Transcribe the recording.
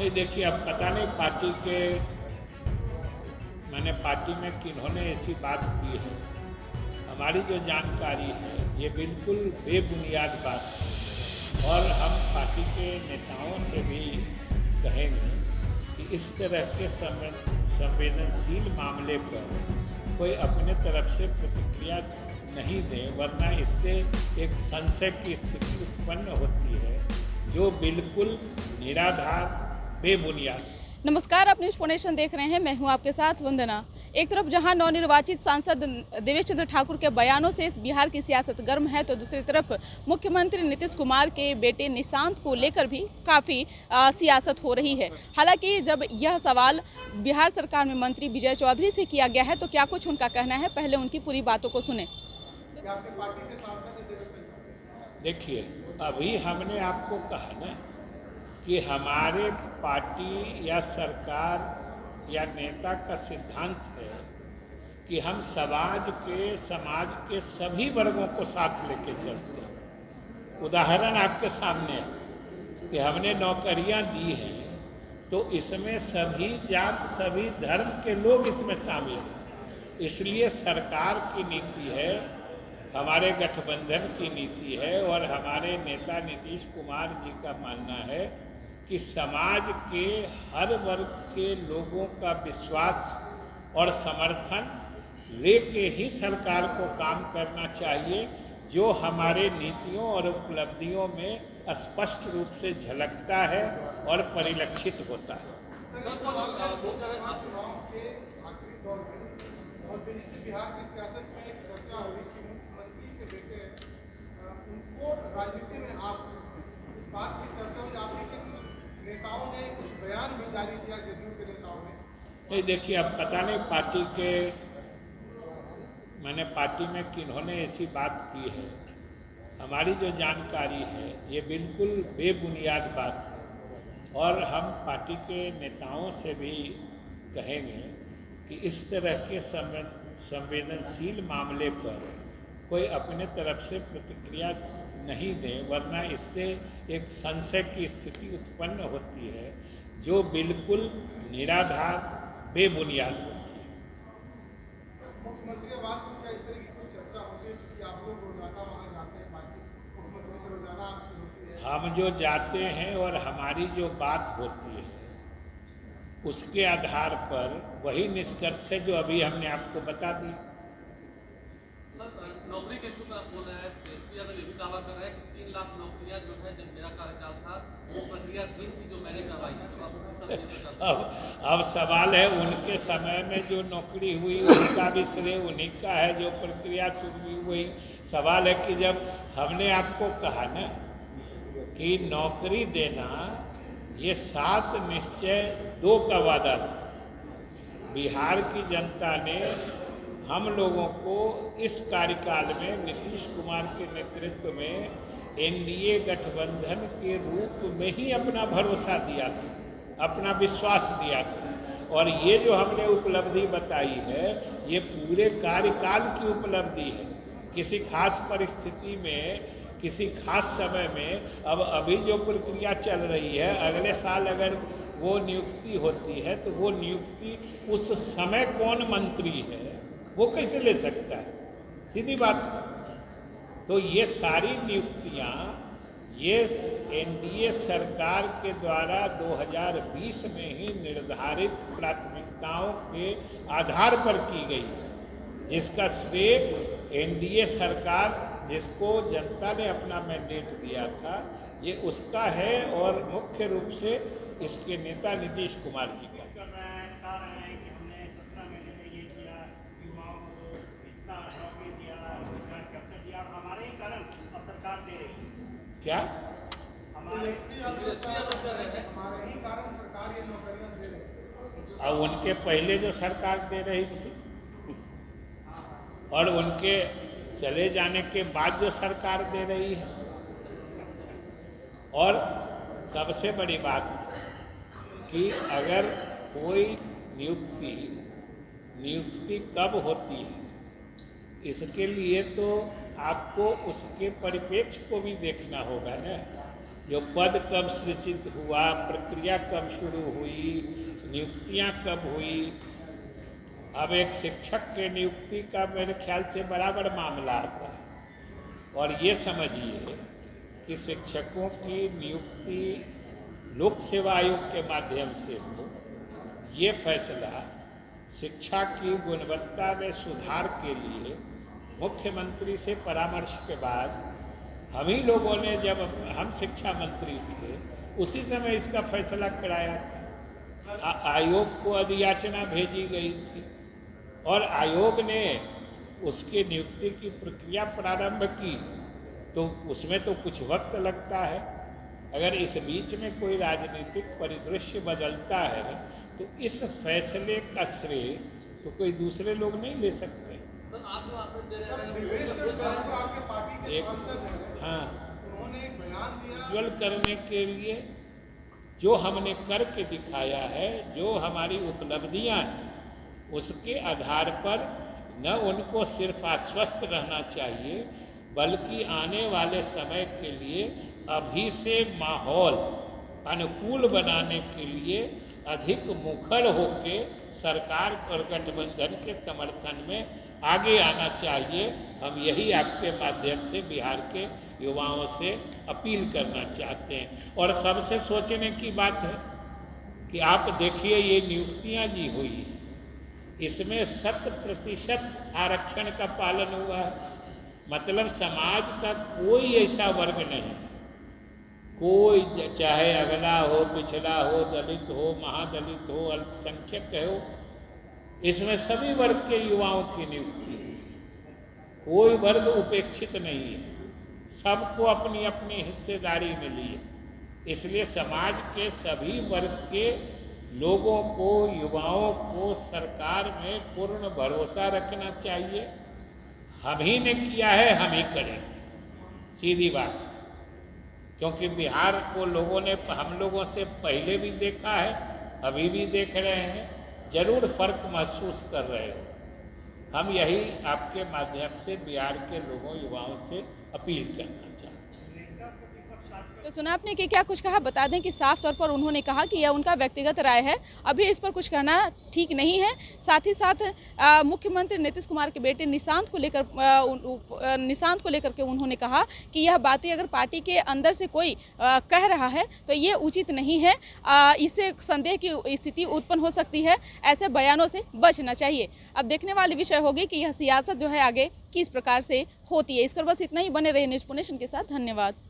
नहीं, देखिए, अब पता नहीं पार्टी में किन्होंने ऐसी बात की है। हमारी जो जानकारी है ये बिल्कुल बेबुनियाद बात है और हम पार्टी के नेताओं से भी कहेंगे कि इस तरह के संवेदनशील मामले पर कोई अपने तरफ से प्रतिक्रिया नहीं दे, वरना इससे एक संशय की स्थिति उत्पन्न होती है जो बिल्कुल निराधार, बेबुनियाद। नमस्कार, आप न्यूज फोनेशन देख रहे हैं। मैं हूं आपके साथ वंदना। एक तरफ जहां नवनिर्वाचित सांसद देवेश चंद्र ठाकुर के बयानों से इस बिहार की सियासत गर्म है, तो दूसरी तरफ मुख्यमंत्री नीतीश कुमार के बेटे निशांत को लेकर भी काफ़ी सियासत हो रही है। हालांकि जब यह सवाल बिहार सरकार में मंत्री विजय चौधरी से किया गया है, तो क्या कुछ उनका कहना है, पहले उनकी पूरी बातों को सुने। देखिए, अभी हमने आपको कहा ना कि हमारे पार्टी या सरकार या नेता का सिद्धांत है कि हम समाज के सभी वर्गों को साथ लेके चलते हैं। उदाहरण आपके सामने है कि हमने नौकरियां दी हैं तो इसमें सभी जात, सभी धर्म के लोग इसमें शामिल हैं। इसलिए सरकार की नीति है, हमारे गठबंधन की नीति है और हमारे नेता नीतीश कुमार जी का मानना है कि समाज के हर वर्ग के लोगों का विश्वास और समर्थन लेके ही सरकार को काम करना चाहिए, जो हमारे नीतियों और उपलब्धियों में स्पष्ट रूप से झलकता है और परिलक्षित होता है। बिहार की सियासत में एक चर्चा हुई कि मुख्यमंत्री के बेटे उनको राजनीति में इस बात की चर्चा हो जाती है कि कुछ नेताओं ने कुछ बयान भी जारी किया, जदयू के नेताओं ने। नहीं, देखिए, अब पता नहीं पार्टी में किन्होंने ऐसी बात की है। हमारी जो जानकारी है ये बिल्कुल बेबुनियाद बात है और हम पार्टी के नेताओं से भी कहेंगे कि इस तरह के संवेदनशील मामले पर कोई अपने तरफ से प्रतिक्रिया नहीं दे, वरना इससे एक संशय की स्थिति उत्पन्न होती है जो बिल्कुल निराधार, बेबुनियाद होती है। मुख्यमंत्री आवास में क्या इस तरह की कोई चर्चा होगी कि आप लोग रोजाना वहां जाते हैं, मुख्यमंत्री से रोजाना आपकी होती है? हम जो जाते हैं और हमारी जो बात होती है उसके आधार पर वही निष्कर्ष है जो अभी हमने आपको बता दी। नौकरी के इशू पर बोल रहे हैं, यादव ये भी दावा कर रहे हैं कि 3 लाख नौकरियां जो है, जब मेरा कार्यकाल था वो प्रक्रिया थी जो मैंने करवाई थी। अब सवाल है, उनके समय में जो नौकरी हुई उनका भी श्रेय उन्हीं का है, जो प्रक्रिया चुनी हुई। सवाल है कि जब हमने आपको कहा ना कि नौकरी देना ये 7 निश्चय 2 का वादा था। बिहार की जनता ने हम लोगों को इस कार्यकाल में नीतीश कुमार के नेतृत्व में एनडीए गठबंधन के रूप में ही अपना भरोसा दिया था, अपना विश्वास दिया था। और ये जो हमने उपलब्धि बताई है ये पूरे कार्यकाल की उपलब्धि है। किसी खास परिस्थिति में, किसी खास समय में, अब अभी जो प्रक्रिया चल रही है, अगले साल अगर वो नियुक्ति होती है तो वो नियुक्ति उस समय कौन मंत्री है वो कैसे ले सकता है? सीधी बात। तो ये सारी नियुक्तियां ये एनडीए सरकार के द्वारा 2020 में ही निर्धारित प्राथमिकताओं के आधार पर की गई, जिसका श्रेय एनडीए सरकार, जिसको जनता ने अपना मैंडेट दिया था, ये उसका है और मुख्य रूप से इसके नेता नीतीश कुमार जी का। क्या हमारे ही कारण सरकार ये नौकरियां दे रही है। अब उनके पहले जो सरकार दे रही थी और उनके चले जाने के बाद जो सरकार दे रही है, और सबसे बड़ी बात कि अगर कोई नियुक्ति कब होती है, इसके लिए तो आपको उसके परिप्रेक्ष्य को भी देखना होगा ना। जो पद कब सृजित हुआ, प्रक्रिया कब शुरू हुई, नियुक्तियां कब हुई। अब एक शिक्षक के नियुक्ति का मेरे ख्याल से बराबर मामला आता है। और ये समझिए कि शिक्षकों की नियुक्ति लोक सेवा आयोग के माध्यम से हो, ये फैसला शिक्षा की गुणवत्ता में सुधार के लिए मुख्यमंत्री से परामर्श के बाद हम ही लोगों ने, जब हम शिक्षा मंत्री थे उसी समय इसका फैसला कराया था। आयोग को अधियाचना भेजी गई थी और आयोग ने उसकी नियुक्ति की प्रक्रिया प्रारंभ की, तो उसमें तो कुछ वक्त लगता है। अगर इस बीच में कोई राजनीतिक परिदृश्य बदलता है तो इस फैसले का श्रेय तो कोई दूसरे लोग नहीं ले सकते। देवेश ठाकुर आपके पार्टी के सांसद हैं, हाँ, उन्होंने एक बयान दिया उज्ज्वल करने के लिए जो हमने करके दिखाया है, जो हमारी उपलब्धियां हैं, उसके आधार पर न उनको सिर्फ आश्वस्त रहना चाहिए बल्कि आने वाले समय के लिए अभी से माहौल अनुकूल बनाने के लिए अधिक मुखर होके सरकार और गठबंधन के समर्थन में आगे आना चाहिए। हम यही आपके माध्यम से बिहार के युवाओं से अपील करना चाहते हैं। और सबसे सोचने की बात है कि आप देखिए ये नियुक्तियां जी हुई, इसमें 100% आरक्षण का पालन हुआ है। मतलब समाज का कोई ऐसा वर्ग नहीं, कोई चाहे अगला हो, पिछड़ा हो, दलित हो, महादलित हो, अल्पसंख्यक हो, इसमें सभी वर्ग के युवाओं की नियुक्ति है। कोई वर्ग उपेक्षित नहीं है, सबको अपनी अपनी हिस्सेदारी मिली है। इसलिए समाज के सभी वर्ग के लोगों को, युवाओं को सरकार में पूर्ण भरोसा रखना चाहिए। हम ही ने किया है, हम ही करेंगे, सीधी बात। क्योंकि बिहार को लोगों ने हम लोगों से पहले भी देखा है, अभी भी देख रहे हैं, जरूर फर्क महसूस कर रहे हो। हम यही आपके माध्यम से बिहार के लोगों, युवाओं से अपील करना चाहते हैं। तो सुना आपने कि क्या कुछ कहा, बता दें कि साफ तौर पर उन्होंने कहा कि यह उनका व्यक्तिगत राय है, अभी इस पर कुछ कहना ठीक नहीं है। साथ ही साथ मुख्यमंत्री नीतीश कुमार के बेटे निशांत को लेकर के उन्होंने कहा कि यह बातें अगर पार्टी के अंदर से कोई कह रहा है तो ये उचित नहीं है, इससे संदेह की स्थिति उत्पन्न हो सकती है, ऐसे बयानों से बचना चाहिए। अब देखने वाली विषय होगी कि यह सियासत जो है आगे किस प्रकार से होती है। इस पर बस इतना ही, बने रहे न्यूज़ नेशन के साथ। धन्यवाद।